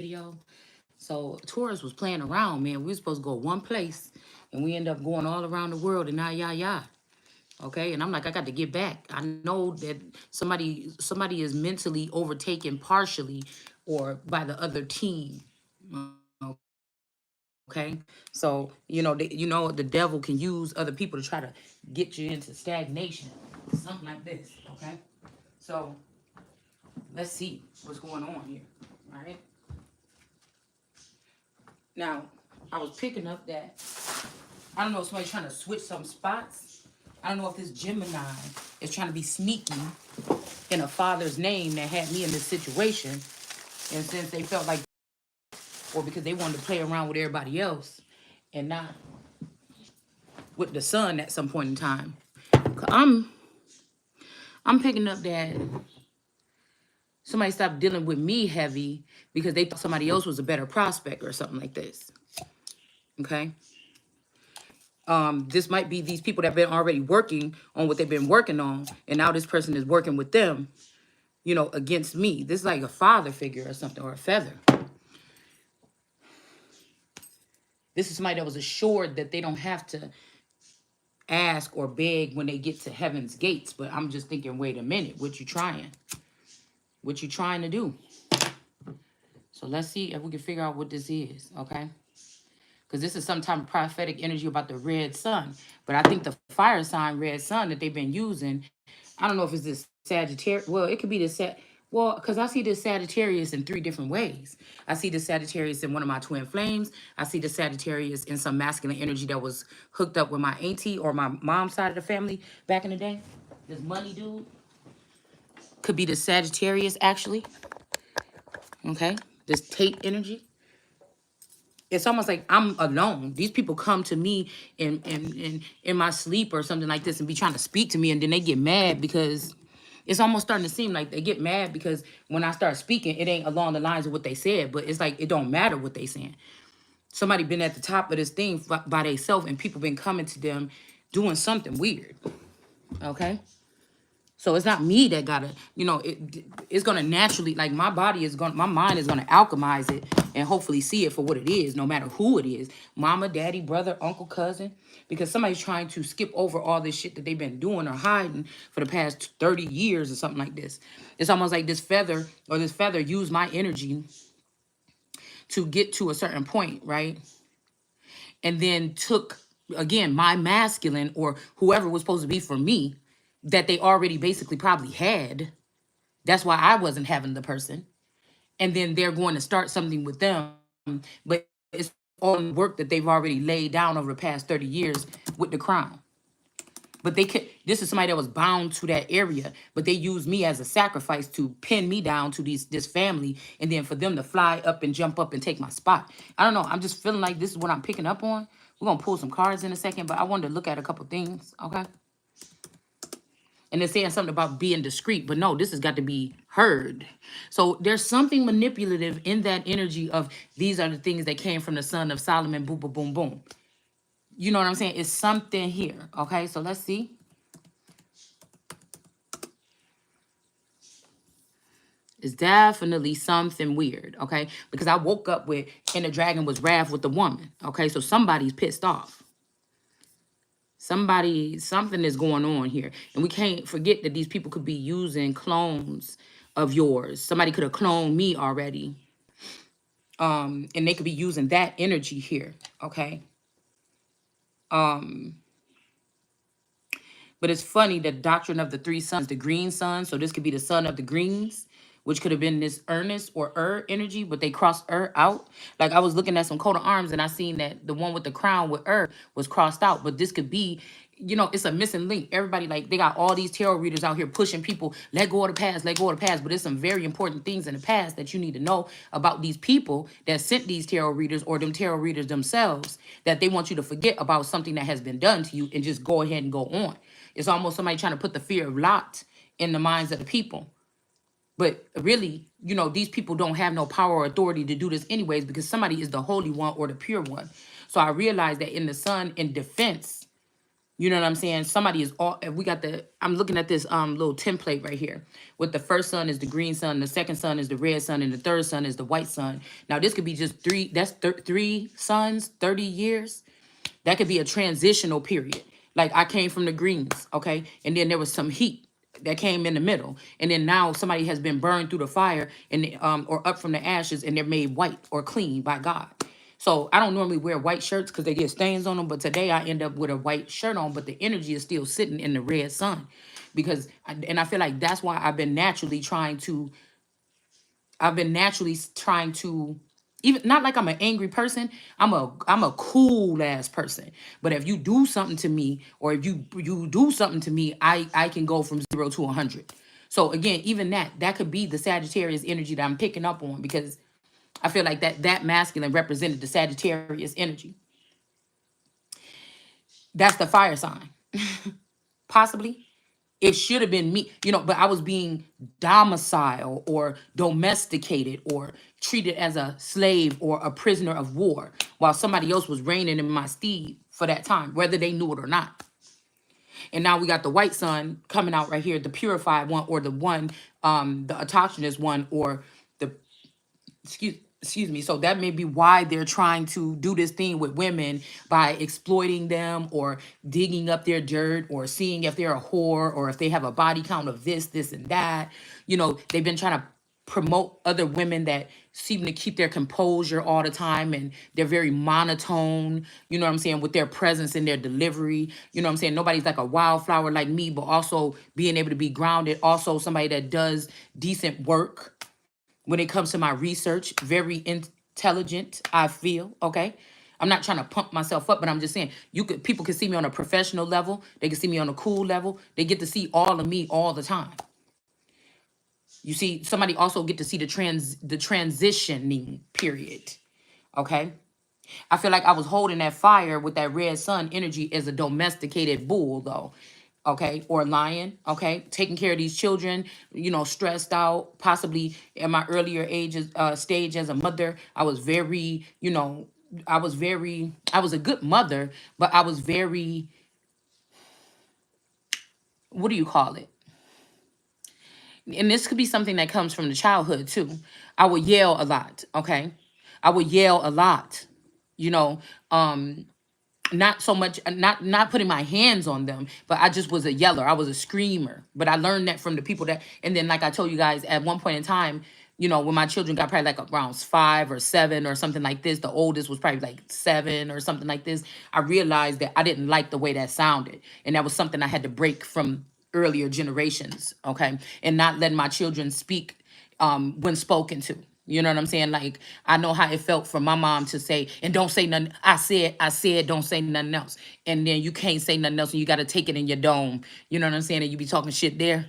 video. So Taurus was playing around, man. We were supposed to go one place, and we end up going all around the world and yah. Okay, and I'm like, I got to get back. I know that somebody is mentally overtaken partially, or by the other team. Okay, so the devil can use other people to try to get you into stagnation, something like this. Okay, so let's see what's going on here. All right. Now, I was picking up that, I don't know if somebody's trying to switch some spots. I don't know if this Gemini is trying to be sneaky in a father's name that had me in this situation. And since they felt like, or because they wanted to play around with everybody else and not with the son at some point in time. I'm picking up that somebody stopped dealing with me heavy because they thought somebody else was a better prospect or something like this. Okay. This might be these people that have been already working on what they've been working on, and now this person is working with them, against me. This is like a father figure or something, or a feather. This is somebody that was assured that they don't have to ask or beg when they get to heaven's gates. But I'm just thinking, wait a minute, what you trying? What you trying to do? So let's see if we can figure out what this is, okay? Because this is some type of prophetic energy about the red sun. But I think the fire sign red sun that they've been using, I don't know if it's this Sagittarius. Well, it could be this well, because I see this Sagittarius in three different ways. I see the Sagittarius in one of my twin flames. I see the Sagittarius in some masculine energy that was hooked up with my auntie or my mom's side of the family back in the day. This money dude could be the Sagittarius, actually. Okay? This Tate energy. It's almost like I'm alone. These people come to me in my sleep or something like this and be trying to speak to me, and then they get mad because it's almost starting to seem like they get mad because when I start speaking, it ain't along the lines of what they said, but it's like it don't matter what they saying. Somebody been at the top of this thing by themselves, and people been coming to them doing something weird. Okay? So it's not me that gotta, it's gonna naturally, like my mind is gonna alchemize it and hopefully see it for what it is, no matter who it is, mama, daddy, brother, uncle, cousin, because somebody's trying to skip over all this shit that they've been doing or hiding for the past 30 years or something like this. It's almost like this feather used my energy to get to a certain point, right? And then took, again, my masculine or whoever was supposed to be for me that they already basically probably had. That's why I wasn't having the person. And then they're going to start something with them, but it's all work that they've already laid down over the past 30 years with the crown. But this is somebody that was bound to that area, but they used me as a sacrifice to pin me down to this family, and then for them to fly up and jump up and take my spot. I don't know. I'm just feeling like this is what I'm picking up on. We're going to pull some cards in a second, but I wanted to look at a couple things, okay? And they're saying something about being discreet, but no, this has got to be heard. So there's something manipulative in that energy of these are the things that came from the son of Solomon, boom, boom, boom, boom. You know what I'm saying? It's something here, okay? So let's see. It's definitely something weird, okay? Because I woke up with, and the dragon was wrath with the woman, okay? So somebody's pissed off. Something is going on here. And we can't forget that these people could be using clones of yours. Somebody could have cloned me already. And they could be using that energy here, okay? But it's funny, the doctrine of the three sons, the green sun. So this could be the son of the greens, which could have been this Ernest or energy, but they crossed out. Like I was looking at some coat of arms and I seen that the one with the crown with was crossed out. But this could be, it's a missing link. Everybody, like, they got all these tarot readers out here pushing people, let go of the past, let go of the past. But there's some very important things in the past that you need to know about these people that sent these tarot readers or them tarot readers themselves, that they want you to forget about something that has been done to you and just go ahead and go on. It's almost somebody trying to put the fear of Lot in the minds of the people. But really, these people don't have no power or authority to do this anyways, because somebody is the holy one or the pure one. So I realized that in the sun, in defense, You know what I'm saying? Somebody is all we got the I'm looking at this little template right here. With the first sun is the green sun, the second sun is the red sun, and the third sun is the white sun. Now this could be just three suns, 30 years. That could be a transitional period. Like I came from the greens, okay? And then there was some heat that came in the middle. And then now somebody has been burned through the fire and or up from the ashes and they're made white or clean by God. So I don't normally wear white shirts because they get stains on them, but today I end up with a white shirt on, but the energy is still sitting in the red sun because and I feel like that's why I've been naturally trying to even not like I'm an angry person. I'm a cool ass person. But if you do something to me or if you do something to me, I can go from 0 to 100. So again, even that could be the Sagittarius energy that I'm picking up on because I feel like that masculine represented the Sagittarius energy. That's the fire sign. Possibly. It should have been me, but I was being domiciled or domesticated or treated as a slave or a prisoner of war while somebody else was reigning in my steed for that time, whether they knew it or not. And now we got the white sun coming out right here, the purified one or the one, the autochthonous one or the excuse excuse me. So that may be why they're trying to do this thing with women by exploiting them or digging up their dirt or seeing if they're a whore or if they have a body count of this and that. They've been trying to promote other women that seem to keep their composure all the time and they're very monotone, you know what I'm saying, with their presence and their delivery. You know what I'm saying? Nobody's like a wildflower like me, but also being able to be grounded, also somebody that does decent work when it comes to my research, very intelligent, I feel, okay? I'm not trying to pump myself up, but I'm just saying people can see me on a professional level, they can see me on a cool level, they get to see all of me all the time. You see, somebody also get to see the transitioning period, okay? I feel like I was holding that fire with that red sun energy as a domesticated bull, though. Okay, or lion. Okay, taking care of these children. Stressed out. Possibly in my earlier ages, stage as a mother, I was very, I was a good mother, but I was very, what do you call it? And this could be something that comes from the childhood too. I would yell a lot. Okay, I would yell a lot. You know, um, not so much not putting my hands on them, but I just was a yeller, I was a screamer. But I learned that from the people that, and then like I told you guys at one point in time, when my children got probably like around 5 or 7 or something like this, the oldest was probably like 7 or something like this, I realized that I didn't like the way that sounded, and that was something I had to break from earlier generations, okay, and not letting my children speak when spoken to. You know what I'm saying? Like, I know how it felt for my mom to say, and don't say nothing. I said, don't say nothing else. And then you can't say nothing else and you got to take it in your dome. You know what I'm saying? And you be talking shit there.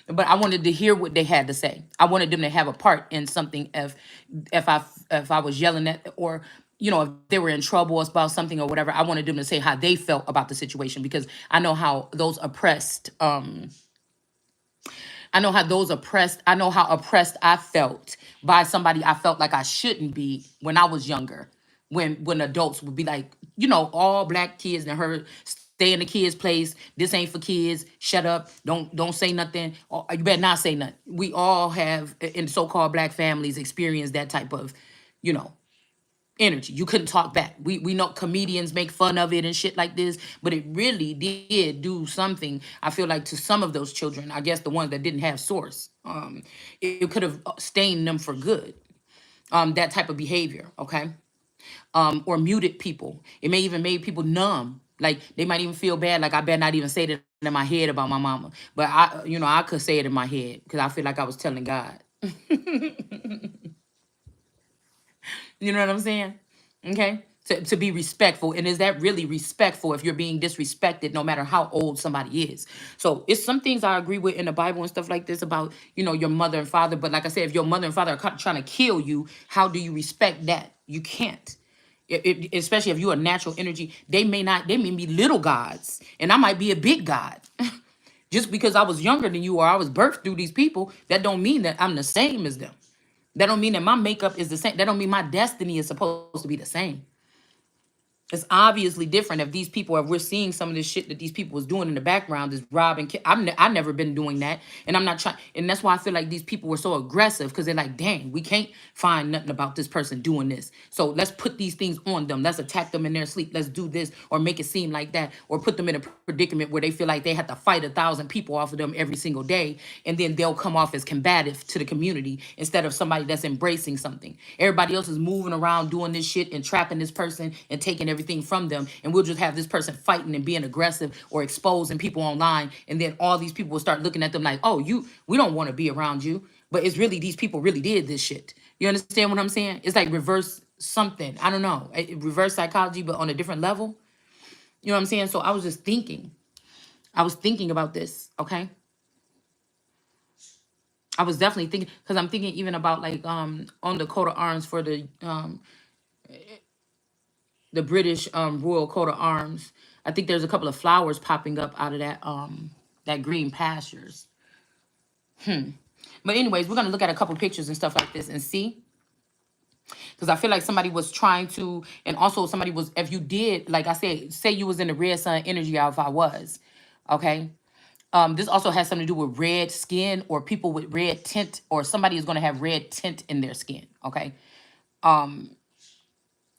But I wanted to hear what they had to say. I wanted them to have a part in something if I was yelling at, or if they were in trouble about something or whatever. I wanted them to say how they felt about the situation, because I know how those oppressed I know how oppressed I felt by somebody I felt like I shouldn't be when I was younger. When adults would be like, all black kids and her stay in the kids' place. This ain't for kids. Shut up. Don't say nothing. Or you better not say nothing. We all have in so-called black families experienced that type of, you know, energy. You couldn't talk back. We know comedians make fun of it and shit like this, but it really did do something. I feel like to some of those children, I guess the ones that didn't have source, it could have stained them for good. That type of behavior, okay, or muted people. It may even made people numb. Like they might even feel bad. Like I better not even say that in my head about my mama, but I could say it in my head because I feel like I was telling God. You know what I'm saying? Okay. To be respectful. And is that really respectful if you're being disrespected, no matter how old somebody is? So it's some things I agree with in the Bible and stuff like this about, your mother and father. But like I said, if your mother and father are trying to kill you, how do you respect that? You can't. Especially if you're a natural energy, they may be little gods, and I might be a big god. Just because I was younger than you or I was birthed through these people, that don't mean that I'm the same as them. That don't mean that my makeup is the same. That don't mean my destiny is supposed to be the same. It's obviously different if these people, if we're seeing some of this shit that these people was doing in the background is robbing. I've never been doing that, and I'm not trying. And that's why I feel like these people were so aggressive because they're like, dang, we can't find nothing about this person doing this. So let's put these things on them. Let's attack them in their sleep. Let's do this or make it seem like that, or put them in a predicament where they feel like they have to fight 1,000 people off of them every single day, and then they'll come off as combative to the community instead of somebody that's embracing something. Everybody else is moving around doing this shit and trapping this person and taking everything from them, and we'll just have this person fighting and being aggressive or exposing people online, and then all these people will start looking at them like, oh, we don't want to be around you, but it's really these people really did this shit. You understand what I'm saying? It's like reverse something, I don't know, reverse psychology but on a different level. You know what I'm saying? So I was thinking about this, okay? I was definitely thinking, because I'm thinking even about like on the coat of arms for the British royal coat of arms. I think there's a couple of flowers popping up out of that green pastures. But anyways, we're gonna look at a couple pictures and stuff like this and see, because I feel like somebody was trying to, and also somebody was, if you did, like I said, say you was in the red sun energy, if I was, okay. This also has something to do with red skin or people with red tint, or somebody is going to have red tint in their skin. Okay.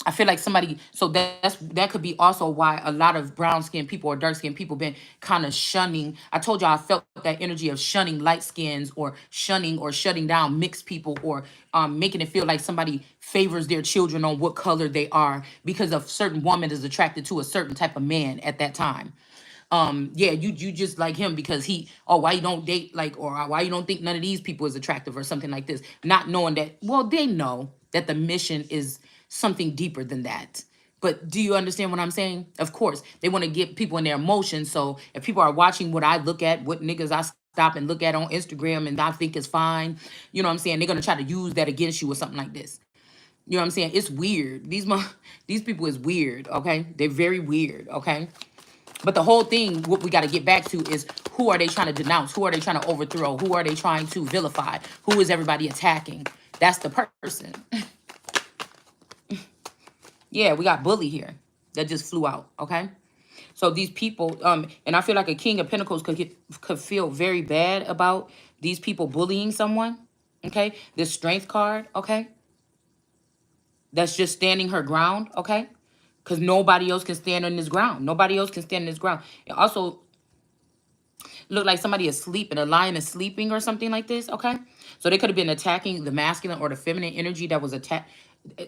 I feel like somebody, so that could be also why a lot of brown skinned people or dark skinned people been kind of shunning. I told y'all I felt that energy of shunning light skins, or shunning or shutting down mixed people, or making it feel like somebody favors their children on what color they are because a certain woman is attracted to a certain type of man at that time. Yeah, you just like him because he, oh, why you don't date, like, or why you don't think none of these people is attractive or something like this, not knowing that, well, they know that the mission is something deeper than that. But do you understand what I'm saying? Of course they want to get people in their emotions. So if people are watching what I look at, what niggas I stop and look at on Instagram and I think is fine, you know what I'm saying, they're gonna try to use that against you or something like this. You know what I'm saying? It's weird. These people is weird, okay? They're very weird, okay? But the whole thing, what we got to get back to is, who are they trying to denounce? Who are they trying to overthrow? Who are they trying to vilify? Who is everybody attacking? That's the person. Yeah, we got bully here that just flew out, okay? So these people, and I feel like a King of Pentacles could feel very bad about these people bullying someone, okay? This Strength card, okay? That's just standing her ground, okay? Because nobody else can stand on this ground. Nobody else can stand on this ground. And also, look like somebody is sleeping. A lion is sleeping or something like this, okay? So they could have been attacking the masculine or the feminine energy that was attacked.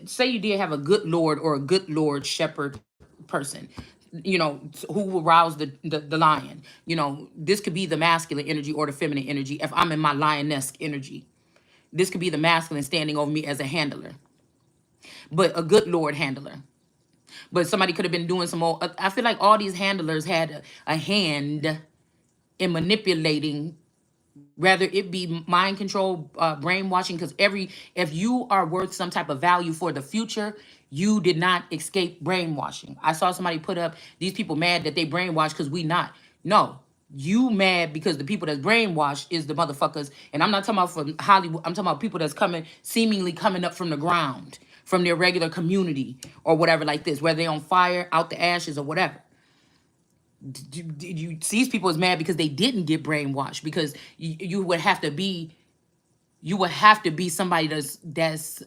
Say you did have a good lord or a good lord shepherd person, you know, who will rouse the lion. You know, this could be the masculine energy or the feminine energy. If I'm in my lioness energy, this could be the masculine standing over me as a handler, but a good lord handler. But somebody could have been doing some more. I feel like all these handlers had a hand in manipulating, rather it be mind control, brainwashing, because if you are worth some type of value for the future, you did not escape brainwashing. I saw somebody put up, these people mad that they brainwashed because we not. No, you mad because the people that's brainwashed is the motherfuckers. And I'm not talking about from Hollywood. I'm talking about people that's seemingly coming up from the ground, from their regular community or whatever like this, whether they on fire, out the ashes or whatever. You see, these people is mad because they didn't get brainwashed, because you would have to be, somebody that's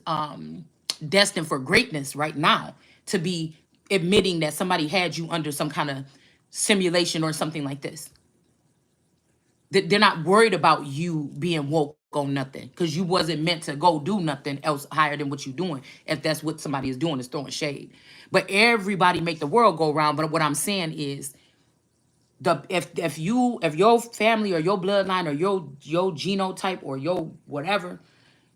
destined for greatness right now to be admitting that somebody had you under some kind of simulation or something like this. They're not worried about you being woke on nothing, because you wasn't meant to go do nothing else higher than what you're doing. If that's what somebody is doing, is throwing shade. But everybody make the world go round. But what I'm saying is, if your family or your bloodline or your genotype or your whatever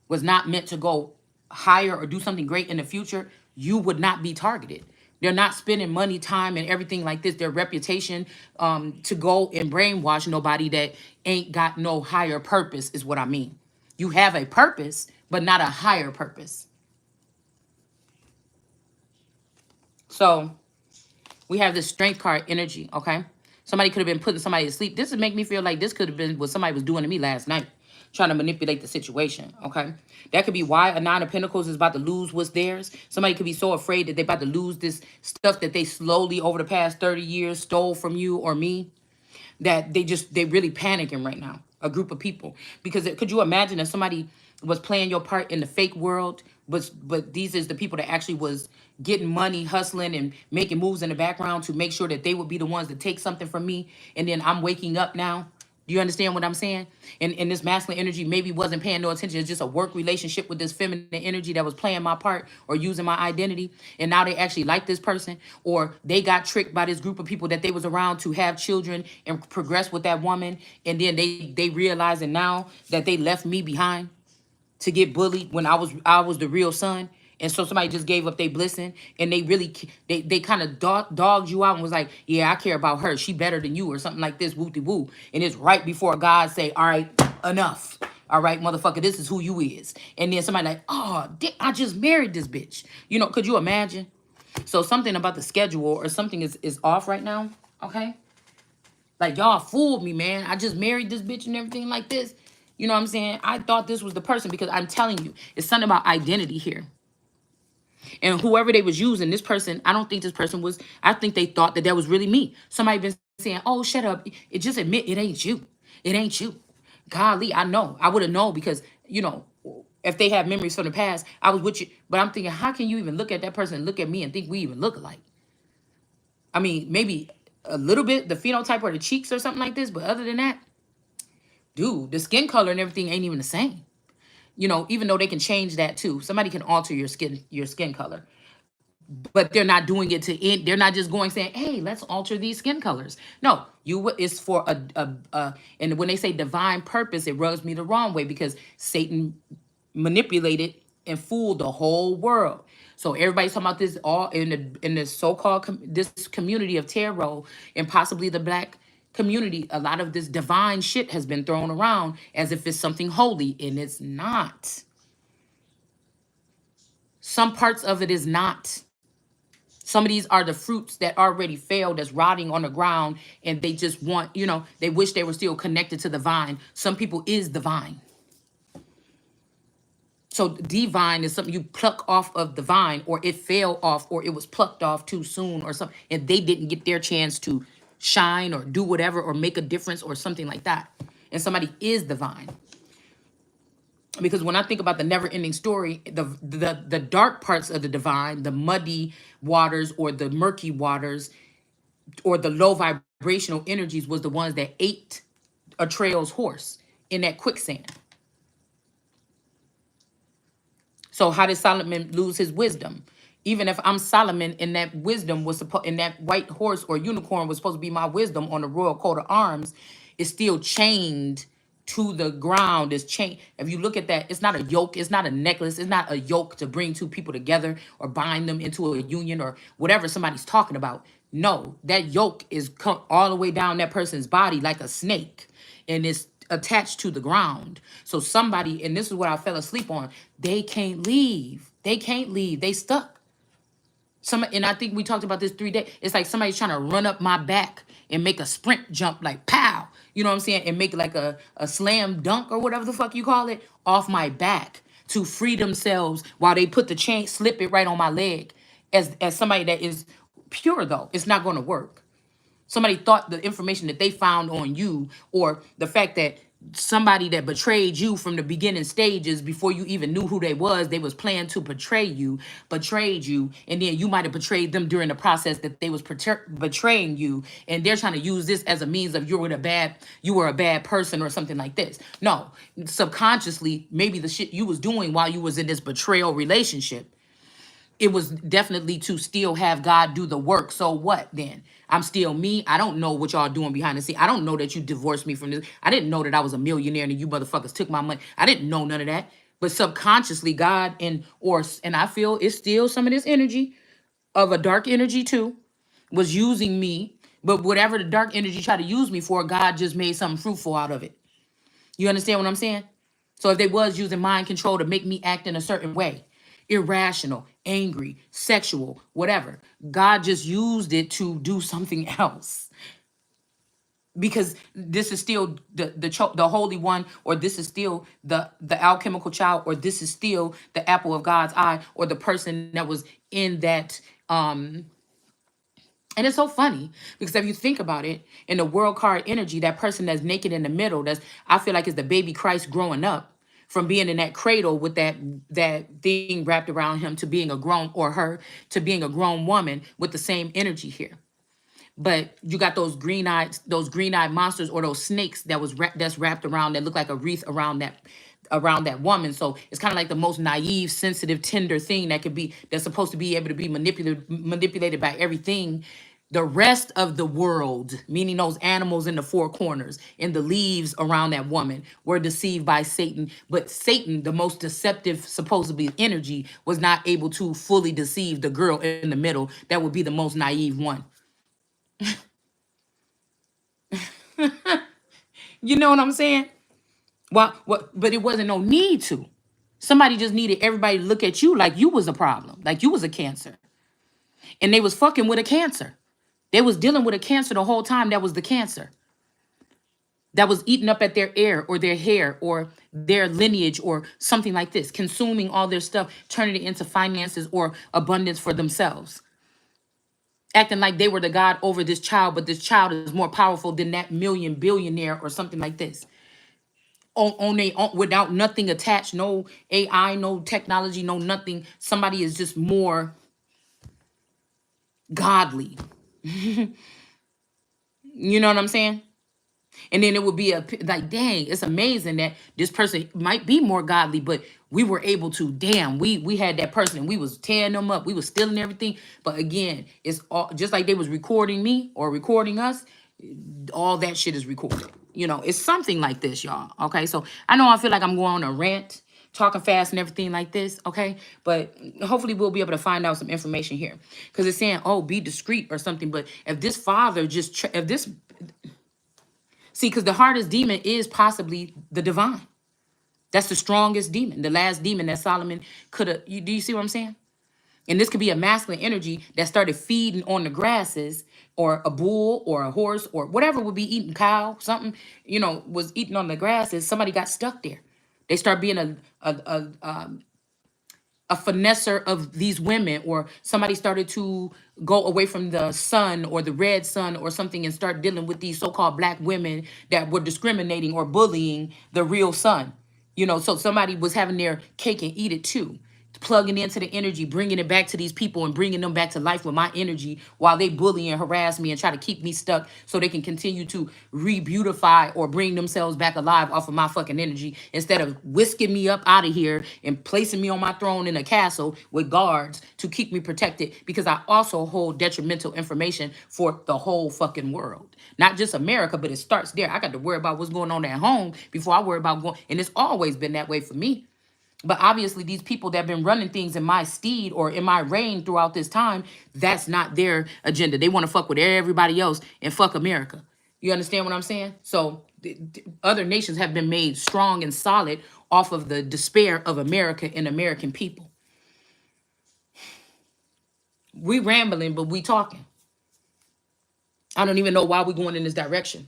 was not meant to go higher or do something great in the future, you would not be targeted. They're not spending money, time, and everything like this, their reputation, to go and brainwash nobody that ain't got no higher purpose, is what I mean. You have a purpose, but not a higher purpose. So we have this Strength card energy, okay? Somebody could have been putting somebody to sleep. This would make me feel like this could have been what somebody was doing to me last night, trying to manipulate the situation. Okay, that could be why a Nine of Pentacles is about to lose what's theirs. Somebody could be so afraid that they're about to lose this stuff that they slowly over the past 30 years stole from you or me, that they really panicking right now, a group of people. Because could you imagine if somebody was playing your part in the fake world, but these is the people that actually was getting money, hustling and making moves in the background to make sure that they would be the ones to take something from me, and then I'm waking up now. Do you understand what I'm saying? And this masculine energy maybe wasn't paying no attention. It's just a work relationship with this feminine energy that was playing my part or using my identity. And now they actually like this person, or they got tricked by this group of people that they was around to have children and progress with that woman. And then they realizing now that they left me behind to get bullied when I was the real son. And so somebody just gave up their blessing, and they really they kind of dogged you out and was like, yeah, I care about her, she better than you, or something like this, woo woo. And it's right before God say, all right, enough, all right, motherfucker, this is who you is. And then somebody like, oh, I just married this bitch. Could you imagine? So something about the schedule or something is off right now. Okay, like, y'all fooled me, man. I just married this bitch and everything like this. You know what I'm saying? I thought this was the person, because I'm telling you, it's something about identity here. And whoever they was using, this person, I don't think this person was, I think they thought that was really me. Somebody been saying, oh, shut up. Just admit it ain't you. It ain't you. Golly, I know. I would have known because, if they have memories from the past, I was with you. But I'm thinking, how can you even look at that person and look at me and think we even look alike? I mean, maybe a little bit, the phenotype or the cheeks or something like this. But other than that, dude, the skin color and everything ain't even the same. Even though they can change that too. Somebody can alter your skin color. But they're not doing it to end. They're not just going saying, hey, let's alter these skin colors. No, it's for and when they say divine purpose, it rubs me the wrong way, because Satan manipulated and fooled the whole world. So everybody's talking about this all in the so-called this community of tarot, and possibly the black community. A lot of this divine shit has been thrown around as if it's something holy, and it's not. Some parts of it is not. Some of these are the fruits that already failed, that's rotting on the ground, and they just want, they wish they were still connected to the vine. Some people is the vine. So divine is something you pluck off of the vine, or it fell off, or it was plucked off too soon, or something, and they didn't get their chance to shine or do whatever or make a difference or something like that. And somebody is the vine. Because when I think about the never-ending story, the dark parts of the divine, the muddy waters or the murky waters or the low vibrational energies, was the ones that ate Atreus' horse in that quicksand. So how did Solomon lose his wisdom? Even if I'm Solomon and that wisdom was supposed, and that white horse or unicorn was supposed to be my wisdom on the royal coat of arms, is still chained to the ground. Is chained. If you look at that, it's not a yoke, it's not a necklace, it's not a yoke to bring two people together or bind them into a union or whatever somebody's talking about. No, that yoke is all the way down that person's body like a snake, and it's attached to the ground. So somebody, and this is what I fell asleep on, they can't leave. They can't leave. They stuck. And I think we talked about this 3 days. It's like somebody's trying to run up my back and make a sprint jump, like pow. You know what I'm saying? And make like a slam dunk or whatever the fuck you call it off my back to free themselves while they put the chain, slip it right on my leg. As somebody that is pure, though, it's not going to work. Somebody thought the information that they found on you, or the fact that somebody that betrayed you from the beginning stages before you even knew who they was planning to betrayed you, and then you might have betrayed them during the process that they was betraying you, and they're trying to use this as a means of you were a bad person or something like this. No, subconsciously, maybe the shit you was doing while you was in this betrayal relationship, it was definitely to still have God do the work. So what then? I'm still me. I don't know what y'all doing behind the scene. I don't know that you divorced me from this. I didn't know that I was a millionaire and you motherfuckers took my money. I didn't know none of that. But subconsciously, God and I feel it's still some of this energy of a dark energy too, was using me. But whatever the dark energy tried to use me for, God just made something fruitful out of it. You understand what I'm saying? So if they was using mind control to make me act in a certain way, irrational, angry, sexual, whatever, God just used it to do something else. because this is still the holy one, or this is still the alchemical child, or this is still the apple of God's eye, or the person that was in that. And it's so funny because if you think about it, in the world card energy, that person that's naked in the middle, that's, I feel like, is the baby Christ growing up from being in that cradle with that thing wrapped around him, to being a grown, or her, to being a grown woman with the same energy here. But you got those green-eyed monsters, or those snakes that's wrapped around, that look like a wreath around that woman. So it's kind of like the most naive, sensitive, tender thing that could be, that's supposed to be able to be manipulated by everything. The rest of the world, meaning those animals in the four corners and the leaves around that woman, were deceived by Satan. But Satan, the most deceptive, supposedly energy, was not able to fully deceive the girl in the middle. That would be the most naive one. You know what I'm saying? What? But it wasn't no need to. Somebody just needed everybody to look at you like you was a problem, like you was a cancer, and they was fucking with a cancer. They was dealing with a cancer the whole time. That was the cancer that was eating up at their air or their hair or their lineage or something like this, consuming all their stuff, turning it into finances or abundance for themselves, acting like they were the god over this child, but this child is more powerful than that million billionaire or something like this. On a on, without nothing attached, no AI, no technology, no nothing. Somebody is just more godly. You know what I'm saying? And then it would be like, dang, it's amazing that this person might be more godly, but we were able to, damn, we had that person and we was tearing them up, we was stealing everything. But again, it's all just like they was recording me or recording us. All that shit is recorded. You know, it's something like this, y'all. Okay, so I know I feel like I'm going on a rant, talking fast and everything like this. Okay, but hopefully we'll be able to find out some information here, because it's saying, oh, be discreet or something. But if this father just if this, see, because the hardest demon is possibly the divine. That's the strongest demon, the last demon that Solomon could have. Do you see what I'm saying? And this could be a masculine energy that started feeding on the grasses, or a bull or a horse or whatever would be eating, cow, something, was eating on the grasses. Somebody got stuck there. They start being a finesser of these women, or somebody started to go away from the sun or the red sun or something and start dealing with these so-called black women that were discriminating or bullying the real sun. So somebody was having their cake and eat it too, plugging into the energy, bringing it back to these people and bringing them back to life with my energy, while they bully and harass me and try to keep me stuck so they can continue to re-beautify or bring themselves back alive off of my fucking energy, instead of whisking me up out of here and placing me on my throne in a castle with guards to keep me protected, because I also hold detrimental information for the whole fucking world. Not just America, but it starts there. I got to worry about what's going on at home before I worry about going, and it's always been that way for me. But obviously, these people that have been running things in my steed or in my reign throughout this time, that's not their agenda. They want to fuck with everybody else and fuck America. You understand what I'm saying? So other nations have been made strong and solid off of the despair of America and American people. We rambling, but we talking. I don't even know why we're going in this direction.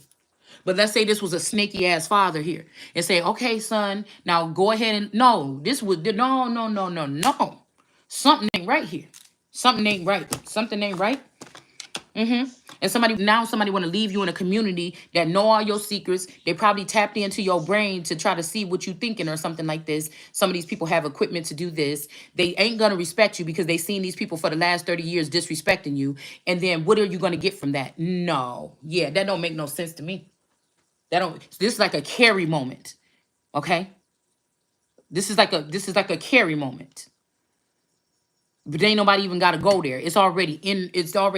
But let's say this was a snaky ass father here and say, okay, son, now go ahead and no, this was no, no, no, no, no. Something ain't right here. Something ain't right. Something ain't right. And somebody want to leave you in a community that know all your secrets. They probably tapped into your brain to try to see what you thinking or something like this. Some of these people have equipment to do this. They ain't gonna respect you because they seen these people for the last 30 years disrespecting you. And then what are you gonna get from that? No. Yeah, that don't make no sense to me. This is like a carry moment. Okay? This is like a carry moment. But ain't nobody even got to go there. It's already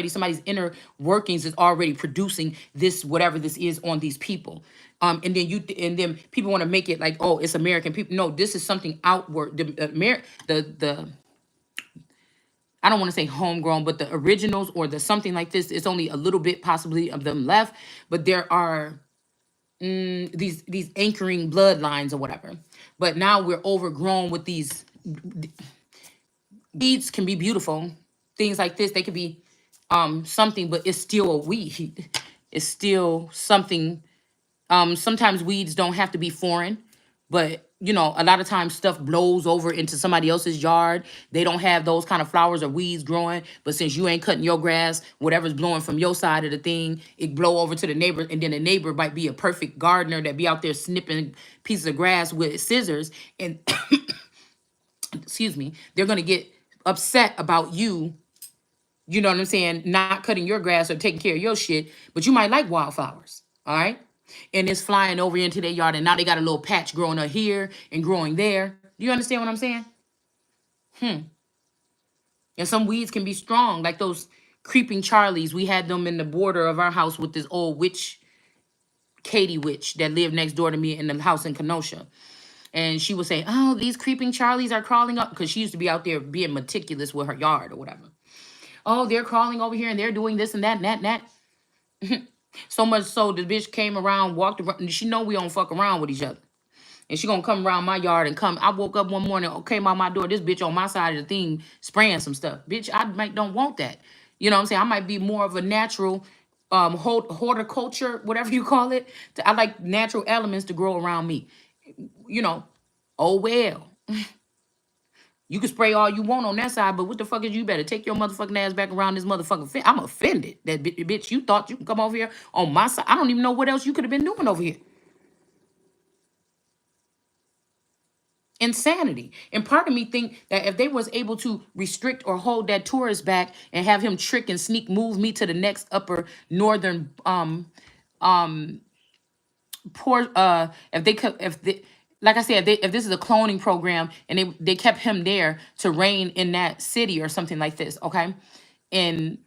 somebody's inner workings is already producing this, whatever this is, on these people. And then people want to make it like, oh, it's American people. No, this is something outward. The I don't want to say homegrown, but the originals or the something like this, it's only a little bit possibly of them left, but there are these anchoring bloodlines or whatever. But now we're overgrown with these. Weeds can be beautiful. Things like this, they could be something, but it's still a weed. It's still something. Sometimes weeds don't have to be foreign, but you know, a lot of times stuff blows over into somebody else's yard. They don't have those kind of flowers or weeds growing, but since you ain't cutting your grass, whatever's blowing from your side of the thing, it blow over to the neighbor, and then the neighbor might be a perfect gardener that be out there snipping pieces of grass with scissors, and excuse me, they're gonna get upset about you. You know what I'm saying? Not cutting your grass or taking care of your shit, but you might like wildflowers. All right. And it's flying over into their yard, and now they got a little patch growing up here and growing there. Do you understand what I'm saying? And some weeds can be strong, like those creeping Charlies. We had them in the border of our house with this old witch, Katie witch, that lived next door to me in the house in Kenosha. And she would say, "Oh, these creeping Charlies are crawling up," because she used to be out there being meticulous with her yard or whatever. "Oh, they're crawling over here and they're doing this and that and that and that." So much so the bitch came around, walked around, and she know we don't fuck around with each other. And she gonna come around my yard and come. I woke up one morning, came out my door, this bitch on my side of the thing spraying some stuff. Bitch, I might don't want that. You know what I'm saying? I might be more of a natural horticulture, whatever you call it. I like natural elements to grow around me. You know, oh well. You can spray all you want on that side, but what the fuck is you better take your motherfucking ass back around this motherfucking fence. I'm offended that bitch, you thought you can come over here on my side. I don't even know what else you could have been doing over here. Insanity. And part of me think that if they was able to restrict or hold that tourist back and have him trick and sneak move me to the next upper northern um port, if they could, if they, like I said, if this is a cloning program and they kept him there to reign in that city or something like this, okay, and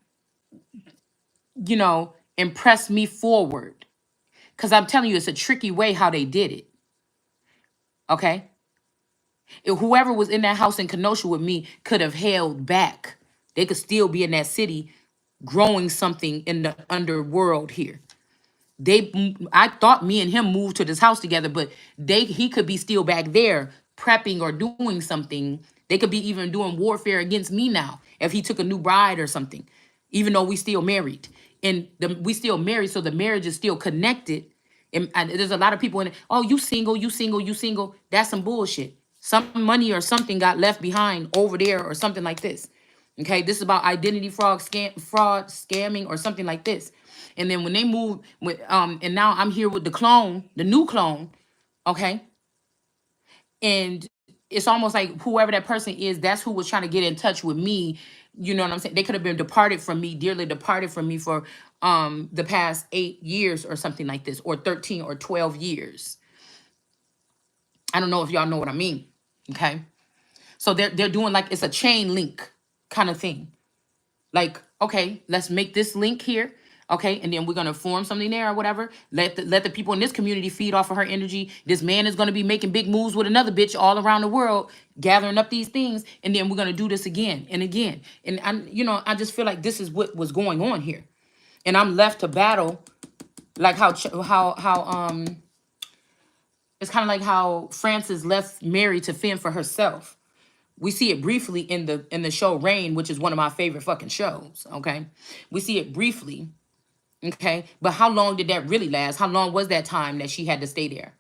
you know, impress me forward, because I'm telling you, it's a tricky way how they did it. Okay, if whoever was in that house in Kenosha with me could have held back, they could still be in that city growing something in the underworld here. I thought me and him moved to this house together, but he could be still back there prepping or doing something. They could be even doing warfare against me now if he took a new bride or something, even though we still married. And we still married, so the marriage is still connected. And there's a lot of people in it. "Oh, you single, you single, you single." That's some bullshit. Some money or something got left behind over there or something like this. Okay, this is about identity fraud, scamming, or something like this. And then when they move with and now I'm here with the clone, the new clone, okay? And it's almost like whoever that person is, that's who was trying to get in touch with me. You know what I'm saying? They could have been departed from me, dearly departed from me for the past 8 years or something like this, or 13 or 12 years. I don't know if y'all know what I mean. Okay. So they're doing like it's a chain link kind of thing. Like, okay, let's make this link here. Okay, and then we're gonna form something there or whatever. Let the people in this community feed off of her energy. This man is gonna be making big moves with another bitch all around the world, gathering up these things, and then we're gonna do this again and again. And I just feel like this is what was going on here, and I'm left to battle, like how it's kind of like how Frances left Mary to fend for herself. We see it briefly in the show Rain, which is one of my favorite fucking shows. Okay, we see it briefly. Okay, but how long did that really last? How long was that time that she had to stay there?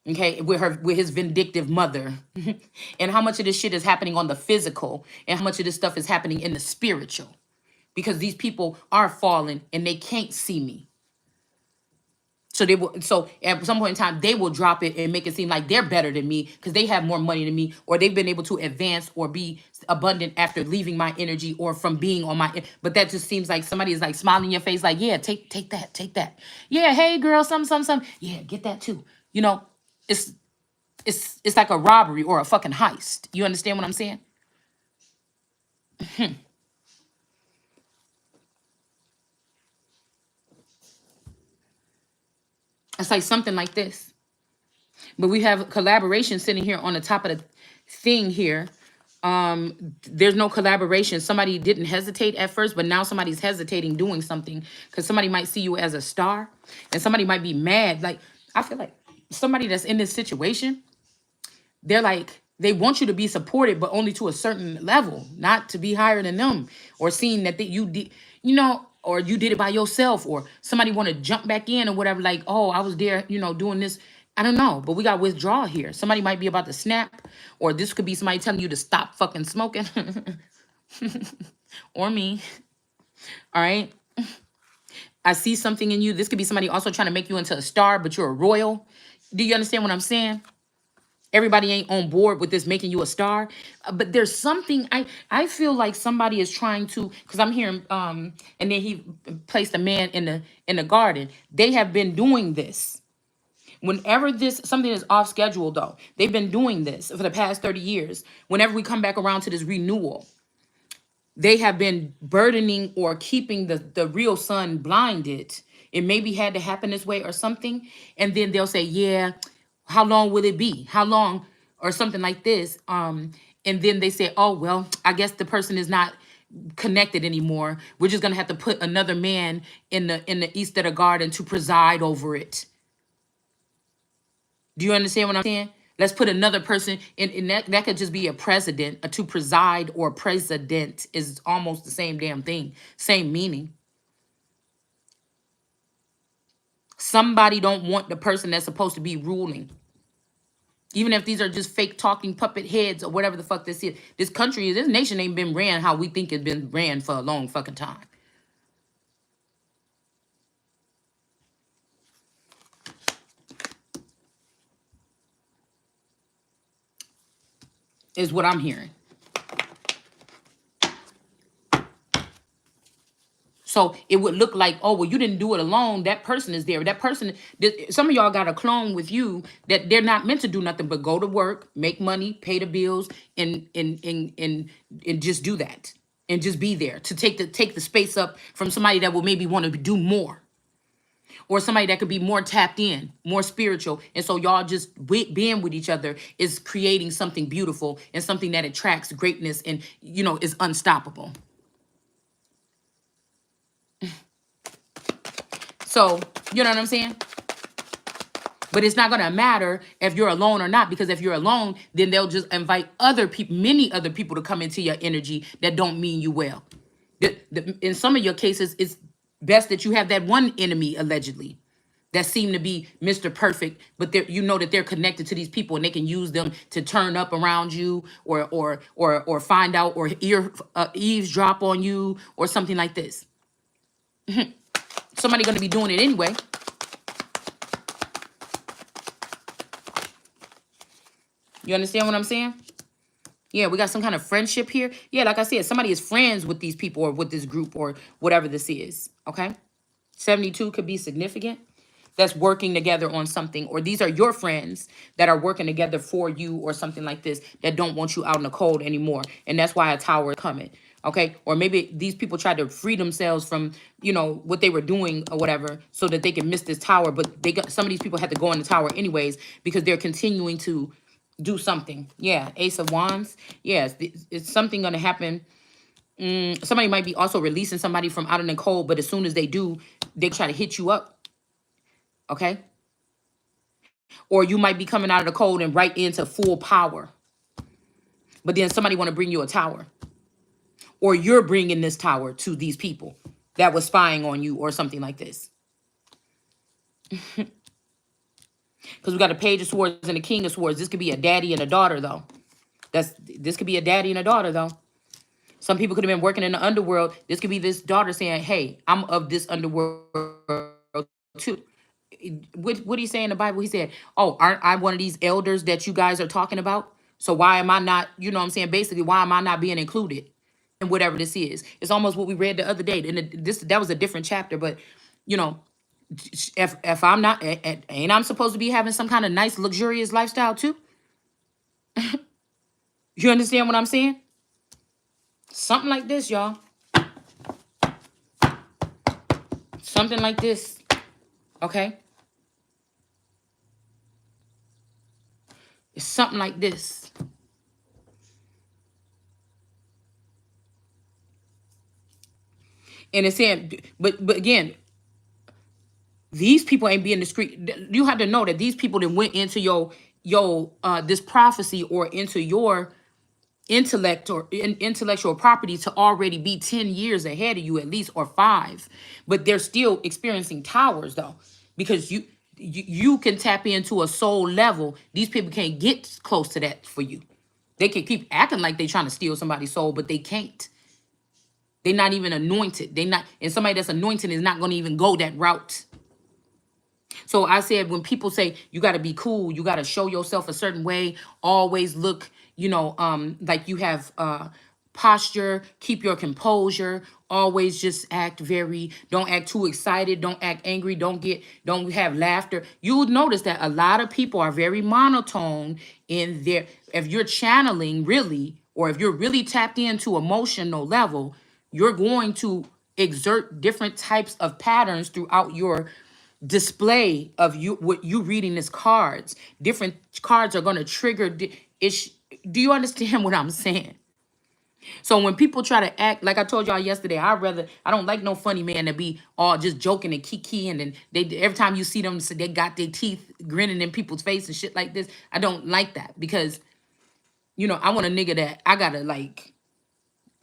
Okay, with his vindictive mother, and how much of this shit is happening on the physical, and how much of this stuff is happening in the spiritual? Because these people are fallen and they can't see me. So they will. So at some point in time, they will drop it and make it seem like they're better than me because they have more money than me, or they've been able to advance or be abundant after leaving my energy or from being on my. But that just seems like somebody is like smiling in your face, like, "Yeah, take that, take that. Yeah, hey girl, some. Yeah, get that too." You know, it's it's like a robbery or a fucking heist. You understand what I'm saying? It's like something like this. But we have collaboration sitting here on the top of the thing here. There's no collaboration. Somebody didn't hesitate at first, but now somebody's hesitating doing something because somebody might see you as a star and somebody might be mad. Like, I feel like somebody that's in this situation, they're like, they want you to be supported, but only to a certain level, not to be higher than them or seeing that you did. You know, or you did it by yourself, or somebody want to jump back in or whatever, like, oh, I was there, doing this. I don't know, but we got withdrawal here. Somebody might be about to snap, or this could be somebody telling you to stop fucking smoking. Or me. All right. I see something in you. This could be somebody also trying to make you into a star, but you're a royal. Do you understand what I'm saying? Everybody ain't on board with this making you a star. But there's something I feel like somebody is trying to, because I'm hearing and then he placed a man in the garden. They have been doing this. Whenever this something is off schedule, though, they've been doing this for the past 30 years. Whenever we come back around to this renewal, they have been burdening or keeping the real sun blinded. It maybe had to happen this way or something. And then they'll say, yeah, how long will it be? How long? Or something like this. And then they say, oh, well, I guess the person is not connected anymore. We're just gonna have to put another man in the east of the garden to preside over it. Do you understand what I'm saying? Let's put another person in that could just be a president. A to preside or president is almost the same damn thing, same meaning. Somebody don't want the person that's supposed to be ruling. Even if these are just fake talking puppet heads or whatever the fuck this is. This nation ain't been ran how we think it's been ran for a long fucking time. Is what I'm hearing. So it would look like, oh, well, you didn't do it alone. That person is there. That person, some of y'all got a clone with you that they're not meant to do nothing but go to work, make money, pay the bills, and just do that. And just be there to take the space up from somebody that will maybe want to do more. Or somebody that could be more tapped in, more spiritual. And so y'all just being with each other is creating something beautiful and something that attracts greatness and, is unstoppable. So, you know what I'm saying? But it's not going to matter if you're alone or not, because if you're alone, then they'll just invite other people, many other people to come into your energy that don't mean you well. In some of your cases, it's best that you have that one enemy, allegedly, that seem to be Mr. Perfect, but you know that they're connected to these people and they can use them to turn up around you or find out or eavesdrop on you or something like this. Somebody going to be doing it anyway. You understand what I'm saying? Yeah, we got some kind of friendship here. Yeah, like I said, somebody is friends with these people or with this group or whatever this is. Okay? 72 could be significant. That's working together on something. Or these are your friends that are working together for you or something like this that don't want you out in the cold anymore. And that's why a tower is coming. Okay? Or maybe these people tried to free themselves from, what they were doing or whatever so that they can miss this tower. But some of these people had to go in the tower anyways because they're continuing to do something. Yeah, Ace of Wands. Yes, it's something going to happen. Somebody might be also releasing somebody from out in the cold, but as soon as they do, they try to hit you up. Okay? Or you might be coming out of the cold and right into full power. But then somebody want to bring you a tower. Or you're bringing this tower to these people that was spying on you or something like this. Because we got a Page of Swords and a King of Swords. This could be a daddy and a daughter, though. This could be a daddy and a daughter, though. Some people could have been working in the underworld. This could be this daughter saying, hey, I'm of this underworld too. What did he say in the Bible? He said, oh, aren't I one of these elders that you guys are talking about? So why am I not, you know what I'm saying? Basically, why am I not being included in whatever this is? It's almost what we read the other day. And that was a different chapter, but, if I'm not, ain't I'm supposed to be having some kind of nice, luxurious lifestyle too? You understand what I'm saying? Something like this, y'all. Something like this. Okay? It's something like this. And it's saying, but again, these people ain't being discreet. You have to know that these people that went into your this prophecy or into your intellectual property to already be 10 years ahead of you at least, or 5. But they're still experiencing towers though, because you can tap into a soul level. These people can't get close to that for you. They can keep acting like they're trying to steal somebody's soul, but they can't. They're not even anointed. They not, and somebody that's anointed is not going to even go that route. So I said, when people say you got to be cool, you got to show yourself a certain way, always look, like you have posture, keep your composure, always just act don't act too excited, don't act angry, don't have laughter. You'll notice that a lot of people are very monotone in their, if you're channeling really, or if you're really tapped into emotional level, you're going to exert different types of patterns throughout your display of you, what you reading as cards. Different cards are going to trigger ish. Do you understand what I'm saying? So when people try to act like I told y'all yesterday, I don't like no funny man to be all just joking and kiki, and then they, every time you see them, so they got their teeth grinning in people's face and shit like this. I don't like that, because I want a nigga that I gotta like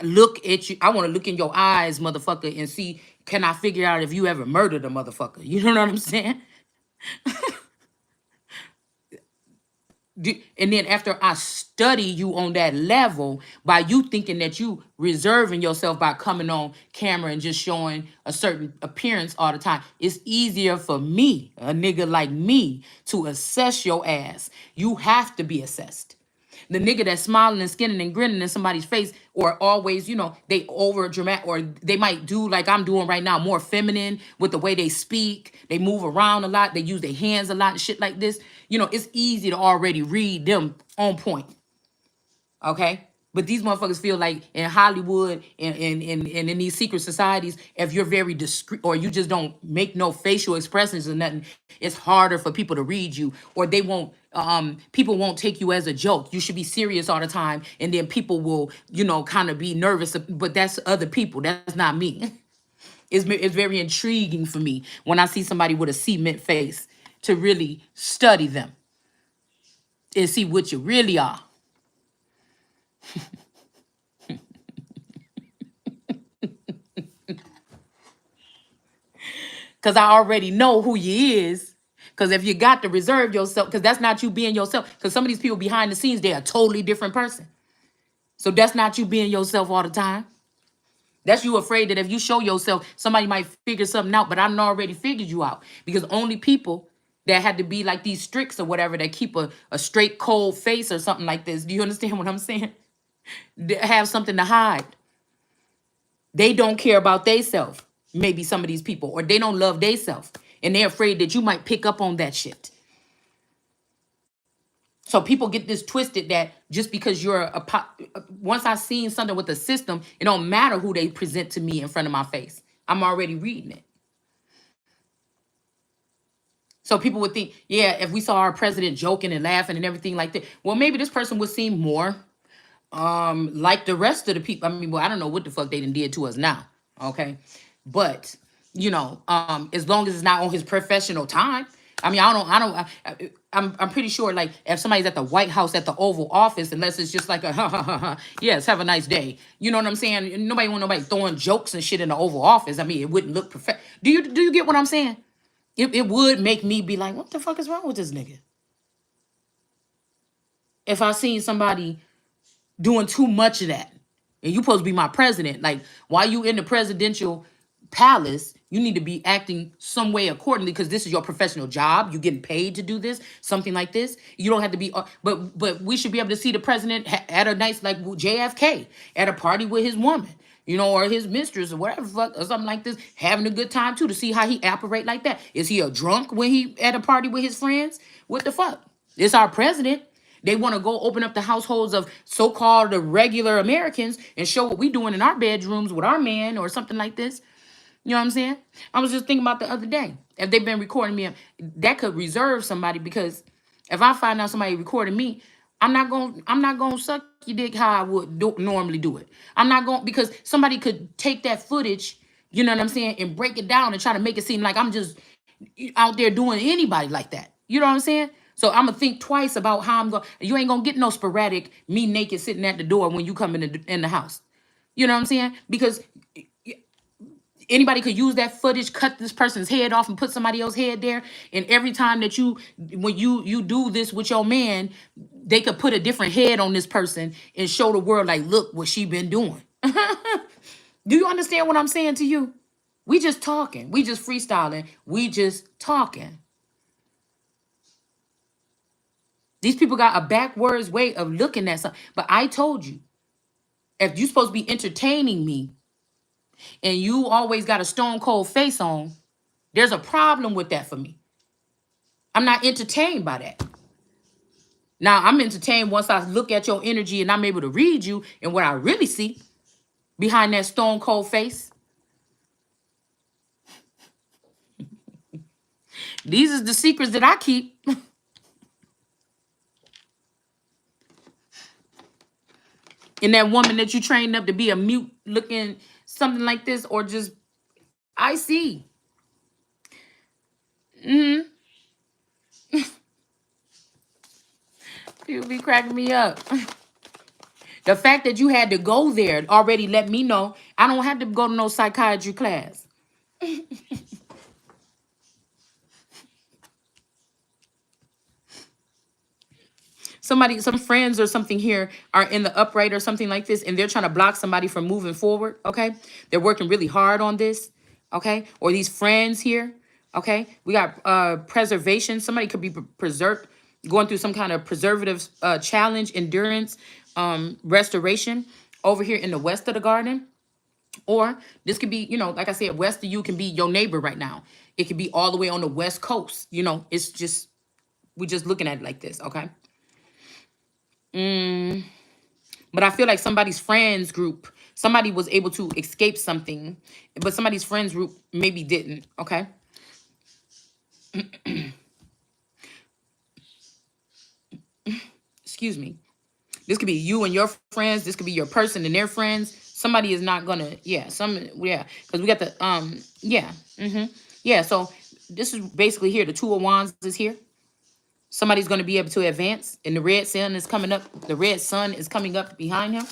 look at you. I want to look in your eyes, motherfucker, and see, can I figure out if you ever murdered a motherfucker? You know what I'm saying? And then after I study you on that level, by you thinking that you reserving yourself by coming on camera and just showing a certain appearance all the time, it's easier for me, a nigga like me, to assess your ass. You have to be assessed. The nigga that's smiling and skinning and grinning in somebody's face, or always, they over dramatic, or they might do like I'm doing right now, more feminine with the way they speak. They move around a lot. They use their hands a lot and shit like this. It's easy to already read them on point. Okay? But these motherfuckers feel like in Hollywood and in these secret societies, if you're very discreet or you just don't make no facial expressions or nothing, it's harder for people to read you, or they won't. People won't take you as a joke. You should be serious all the time, and then people will, kind of be nervous. But that's other people. That's not me. It's very intriguing for me when I see somebody with a cement face to really study them and see what you really are. Because I already know who you is. Because if you got to reserve yourself, because that's not you being yourself. Because some of these people behind the scenes, they're a totally different person. So that's not you being yourself all the time. That's you afraid that if you show yourself, somebody might figure something out, but I done already figured you out. Because only people that had to be like these stricts or whatever, that keep a straight, cold face or something like this. Do you understand what I'm saying? They have something to hide. They don't care about theyself. Maybe some of these people, or they don't love theyself, and they're afraid that you might pick up on that shit. So people get this twisted that just because you're once I seen something with the system, it don't matter who they present to me in front of my face. I'm already reading it. So people would think, yeah, if we saw our president joking and laughing and everything like that, well, maybe this person would seem more like the rest of the people. I mean, well, I don't know what the fuck they done did to us now. Okay. But, as long as it's not on his professional time. I mean, I'm pretty sure, like, if somebody's at the White House at the Oval Office, unless it's just like a ha ha ha ha, yes, have a nice day. You know what I'm saying? Nobody want nobody throwing jokes and shit in the Oval Office. I mean, it wouldn't look perfect. Do you get what I'm saying? It would make me be like, what the fuck is wrong with this nigga? If I seen somebody doing too much of that, and you supposed to be my president, like, while you in the presidential palace, you need to be acting some way accordingly, because this is your professional job. You getting paid to do this, something like this. You don't have to be, but we should be able to see the president at a nice, like JFK, at a party with his woman, or his mistress or whatever, or something like this, having a good time too, to see how he operate like that. Is he a drunk when he at a party with his friends? What the fuck? It's our president. They want to go open up the households of so-called the regular Americans and show what we doing in our bedrooms with our man or something like this. You know what I'm saying? I was just thinking about the other day. If they've been recording me, that could reserve somebody, because if I find out somebody recording me, I'm not gonna suck your dick how I would normally do it. I'm not going, because somebody could take that footage, you know what I'm saying, and break it down and try to make it seem like I'm just out there doing anybody like that. You know what I'm saying? So I'm gonna think twice about how I'm going. You ain't gonna get no sporadic me naked sitting at the door when you come in the house. You know what I'm saying? Because anybody could use that footage, cut this person's head off, and put somebody else's head there. And every time that when you do this with your man, they could put a different head on this person and show the world like, look what she been doing. Do you understand what I'm saying to you? We just talking. We just freestyling. We just talking. These people got a backwards way of looking at something. But I told you, if you supposed to be entertaining me and you always got a stone cold face on, there's a problem with that for me. I'm not entertained by that. Now, I'm entertained once I look at your energy and I'm able to read you and what I really see behind that stone cold face. These are the secrets that I keep. And that woman that you trained up to be a mute looking something like this, or just, I see. People be cracking me up. The fact that you had to go there already let me know I don't have to go to no psychiatry class. Some friends or something here are in the upright or something like this, and they're trying to block somebody from moving forward, okay? They're working really hard on this, okay? Or these friends here, okay? We got preservation. Somebody could be preserved, going through some kind of preservative challenge, endurance, restoration over here in the west of the garden. Or this could be, like I said, west of you can be your neighbor right now. It could be all the way on the west coast. It's just, we're just looking at it like this, okay? But I feel like somebody's friends group, somebody was able to escape something, but somebody's friends group maybe didn't, okay? Excuse me. This could be you and your friends. This could be your person and their friends. Somebody is not gonna, because we got the, so this is basically here. The Two of Wands is here. Somebody's gonna be able to advance, and the red sun is coming up. The red sun is coming up behind him.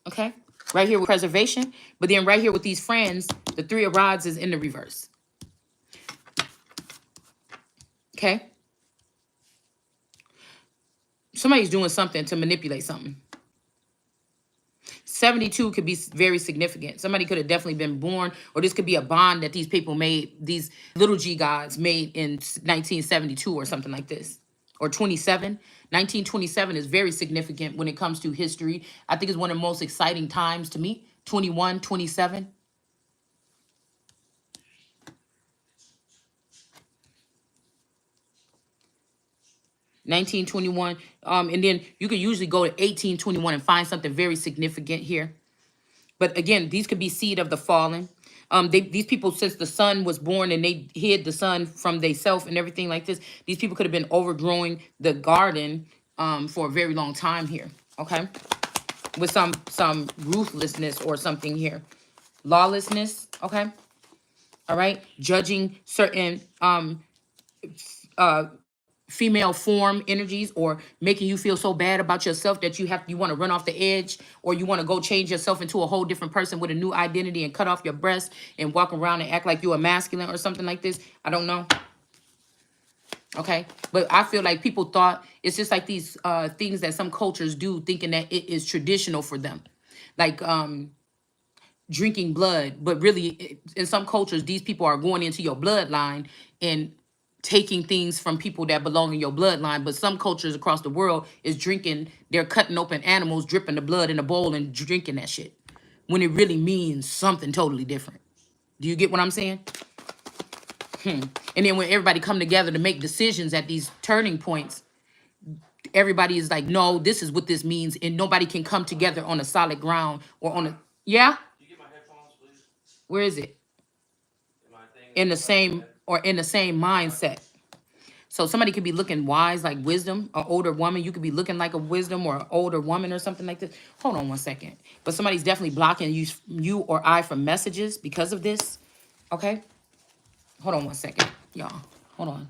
Okay, right here with preservation, but then right here with these friends, the Three of Rods is in the reverse. Okay, somebody's doing something to manipulate something. 72 could be very significant. Somebody could have definitely been born, or this could be a bond that these people made, these little G gods made in 1972 or something like this. Or 27. 1927 is very significant when it comes to history. I think it's one of the most exciting times to me. 21, 27. (1921) and then you could usually go to 1821 and find something very significant here. But again, these could be seed of the fallen. These people, since the sun was born and they hid the sun from themselves and everything like this, these people could have been overgrowing the garden for a very long time here. Okay, with some ruthlessness or something here, lawlessness. Okay, all right, judging certain female form energies, or making you feel so bad about yourself that you want to run off the edge, or you want to go change yourself into a whole different person with a new identity and cut off your breast and walk around and act like you're a masculine or something like this. I don't know. Okay, but I feel like people thought it's just like these things that some cultures do, thinking that it is traditional for them, like drinking blood. But really, in some cultures, these people are going into your bloodline and taking things from people that belong in your bloodline. But some cultures across the world is drinking, they're cutting open animals, dripping the blood in a bowl and drinking that shit, when it really means something totally different. Do you get what I'm saying? And then when everybody come together to make decisions at these turning points, everybody is like, no, this is what this means, and nobody can come together on a solid ground or on a, yeah? You get my headphones, please? Where is it? My thing In the is my same, head. or in the same mindset. So somebody could be looking wise, like wisdom, an older woman. You could be looking like a wisdom or an older woman or something like this. Hold on one second. But somebody's definitely blocking you or I from messages because of this. Okay? Hold on one second, y'all. Hold on.